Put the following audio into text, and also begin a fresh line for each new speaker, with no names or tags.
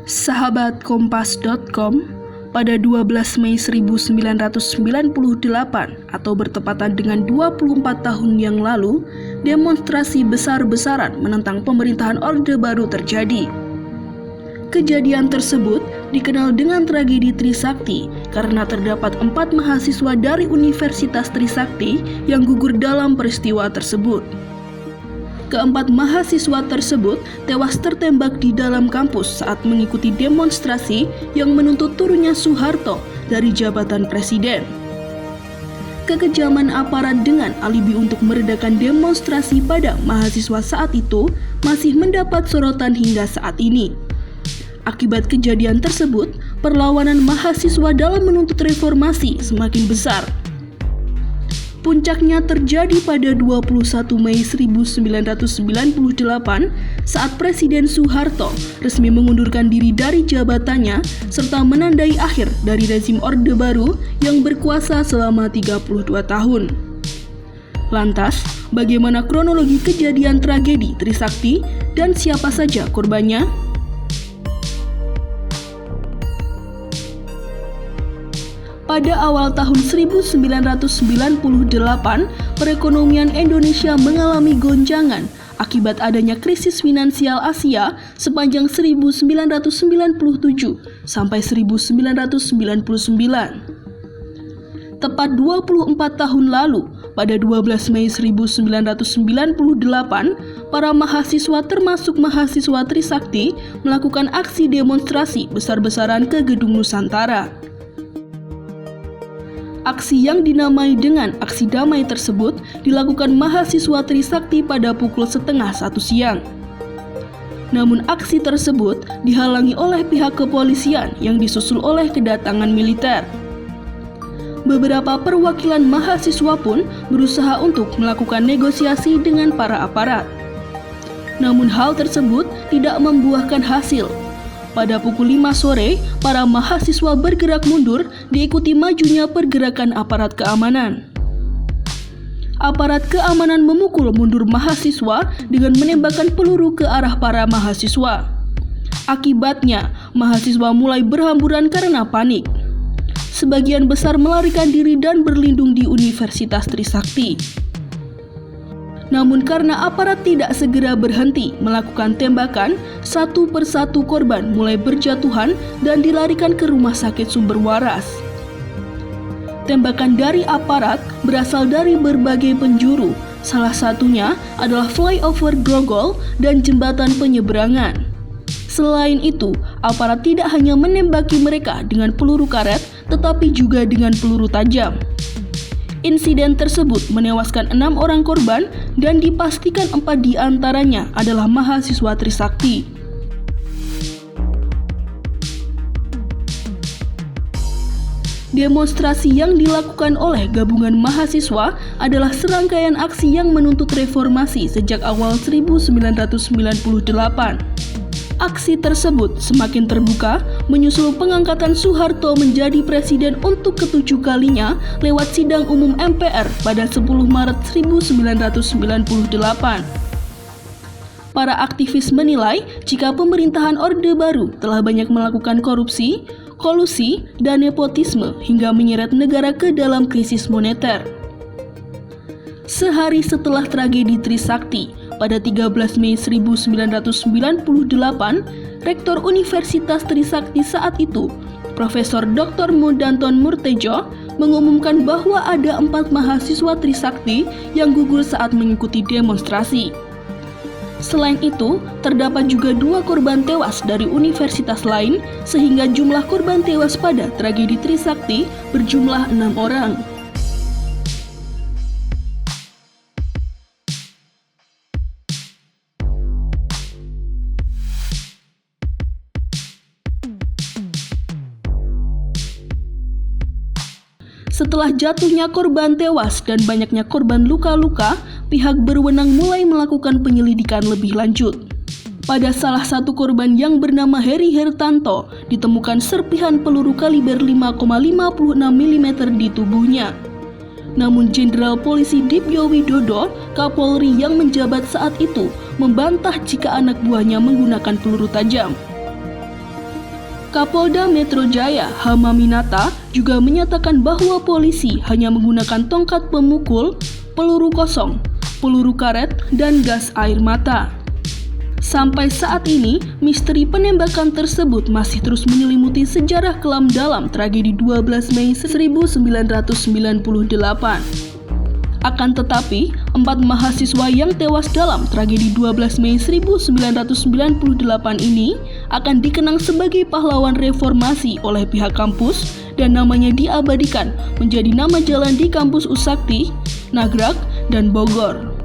Sahabat Kompas.com, pada 12 Mei 1998 atau bertepatan dengan 24 tahun yang lalu, demonstrasi besar-besaran menentang pemerintahan Orde Baru terjadi. Kejadian tersebut dikenal dengan tragedi Trisakti karena terdapat 4 mahasiswa dari Universitas Trisakti yang gugur dalam peristiwa tersebut. Keempat mahasiswa tersebut tewas tertembak di dalam kampus saat mengikuti demonstrasi yang menuntut turunnya Soeharto dari jabatan presiden. Kekejaman aparat dengan alibi untuk meredakan demonstrasi pada mahasiswa saat itu masih mendapat sorotan hingga saat ini. Akibat kejadian tersebut, perlawanan mahasiswa dalam menuntut reformasi semakin besar. Puncaknya terjadi pada 21 Mei 1998 saat Presiden Soeharto resmi mengundurkan diri dari jabatannya serta menandai akhir dari rezim Orde Baru yang berkuasa selama 32 tahun. Lantas, bagaimana kronologi kejadian tragedi Trisakti dan siapa saja korbannya? Pada awal tahun 1998, perekonomian Indonesia mengalami goncangan akibat adanya krisis finansial Asia sepanjang 1997 sampai 1999. Tepat 24 tahun lalu, pada 12 Mei 1998, para mahasiswa termasuk mahasiswa Trisakti melakukan aksi demonstrasi besar-besaran ke Gedung Nusantara. Aksi yang dinamai dengan aksi damai tersebut dilakukan mahasiswa Trisakti pada pukul 12:30 siang. Namun aksi tersebut dihalangi oleh pihak kepolisian yang disusul oleh kedatangan militer. Beberapa perwakilan mahasiswa pun berusaha untuk melakukan negosiasi dengan para aparat. Namun hal tersebut tidak membuahkan hasil. Pada pukul 5 sore, para mahasiswa bergerak mundur diikuti majunya pergerakan aparat keamanan. Aparat keamanan memukul mundur mahasiswa dengan menembakkan peluru ke arah para mahasiswa. Akibatnya, mahasiswa mulai berhamburan karena panik. Sebagian besar melarikan diri dan berlindung di Universitas Trisakti. Namun karena aparat tidak segera berhenti melakukan tembakan, satu persatu korban mulai berjatuhan dan dilarikan ke rumah sakit sumber waras. Tembakan dari aparat berasal dari berbagai penjuru, salah satunya adalah flyover Grogol dan jembatan penyeberangan. Selain itu, aparat tidak hanya menembaki mereka dengan peluru karet, tetapi juga dengan peluru tajam. Insiden tersebut menewaskan 6 orang korban dan dipastikan 4 diantaranya adalah mahasiswa Trisakti. Demonstrasi yang dilakukan oleh gabungan mahasiswa adalah serangkaian aksi yang menuntut reformasi sejak awal 1998. Aksi tersebut semakin terbuka menyusul pengangkatan Soeharto menjadi presiden untuk ke-7 kalinya lewat sidang umum MPR pada 10 Maret 1998. Para aktivis menilai jika pemerintahan Orde Baru telah banyak melakukan korupsi, kolusi, dan nepotisme hingga menyeret negara ke dalam krisis moneter. Sehari setelah tragedi Trisakti, pada 13 Mei 1998, Rektor Universitas Trisakti saat itu, Profesor Dr. Modanton Murtejo, mengumumkan bahwa ada 4 mahasiswa Trisakti yang gugur saat mengikuti demonstrasi. Selain itu, terdapat juga 2 korban tewas dari universitas lain, sehingga jumlah korban tewas pada tragedi Trisakti berjumlah 6 orang. Setelah jatuhnya korban tewas dan banyaknya korban luka-luka, pihak berwenang mulai melakukan penyelidikan lebih lanjut. Pada salah satu korban yang bernama Heri Hertanto, ditemukan serpihan peluru kaliber 5,56 mm di tubuhnya. Namun Jenderal Polisi Dipyo Widodo, Kapolri yang menjabat saat itu, membantah jika anak buahnya menggunakan peluru tajam. Kapolda Metro Jaya, Hamaminata, juga menyatakan bahwa polisi hanya menggunakan tongkat pemukul, peluru kosong, peluru karet, dan gas air mata. Sampai saat ini, misteri penembakan tersebut masih terus menyelimuti sejarah kelam dalam tragedi 12 Mei 1998. Akan tetapi, 4 mahasiswa yang tewas dalam tragedi 12 Mei 1998 ini akan dikenang sebagai pahlawan reformasi oleh pihak kampus dan namanya diabadikan menjadi nama jalan di kampus Usakti, Nagrak, dan Bogor.